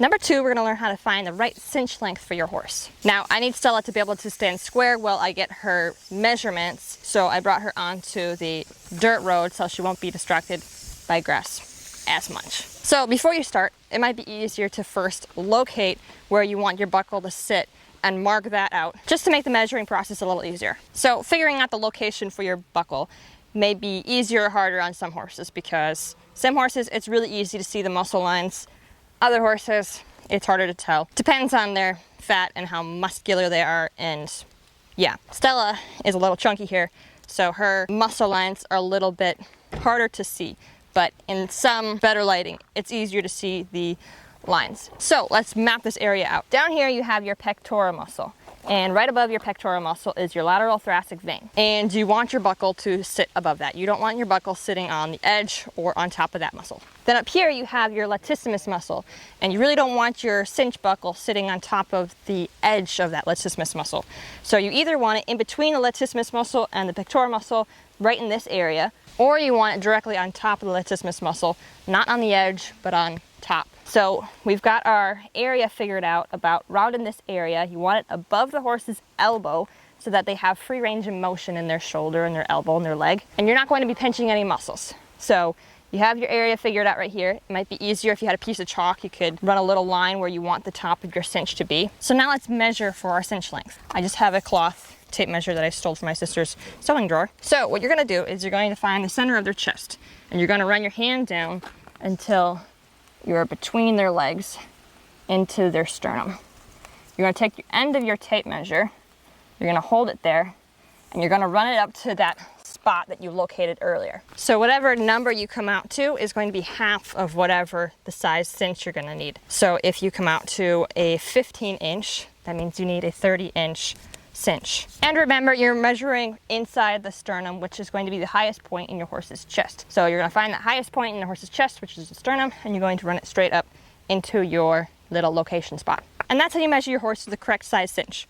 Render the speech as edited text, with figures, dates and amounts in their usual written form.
Number 2, we're gonna learn how to find the right cinch length for your horse. Now, I need Stella to be able to stand square while I get her measurements, so I brought her onto the dirt road so she won't be distracted by grass as much. So before you start, it might be easier to first locate where you want your buckle to sit and mark that out, just to make the measuring process a little easier. So figuring out the location for your buckle may be easier or harder on some horses, because some horses it's really easy to see the muscle lines. Other horses, it's harder to tell. Depends on their fat and how muscular they are, and yeah. Stella is a little chunky here, so her muscle lines are a little bit harder to see, but in some better lighting, it's easier to see the lines. So let's map this area out. Down here you have your pectoral muscle, and right above your pectoral muscle is your lateral thoracic vein, and you want your buckle to sit above that. You don't want your buckle sitting on the edge or on top of that muscle. Then up here you have your latissimus muscle, and you really don't want your cinch buckle sitting on top of the edge of that latissimus muscle. So you either want it in between the latissimus muscle and the pectoral muscle, right in this area, or you want it directly on top of the latissimus muscle, not on the edge, but on top. So we've got our area figured out about round in this area. You want it above the horse's elbow so that they have free range of motion in their shoulder and their elbow and their leg, and you're not going to be pinching any muscles. So you have your area figured out right here. It might be easier if you had a piece of chalk. You could run a little line where you want the top of your cinch to be. So now let's measure for our cinch length. I just have a cloth tape measure that I stole from my sister's sewing drawer. So what you're gonna do is you're going to find the center of their chest, and you're gonna run your hand down until you're between their legs into their sternum. You're gonna take the end of your tape measure, you're gonna hold it there, and you're gonna run it up to that spot that you located earlier. So whatever number you come out to is going to be half of whatever the size cinch you're gonna need. So if you come out to a 15-inch, that means you need a 30-inch cinch. And remember, you're measuring inside the sternum, which is going to be the highest point in your horse's chest. So you're going to find the highest point in the horse's chest, which is the sternum, and you're going to run it straight up into your little location spot. And that's how you measure your horse to the correct size cinch.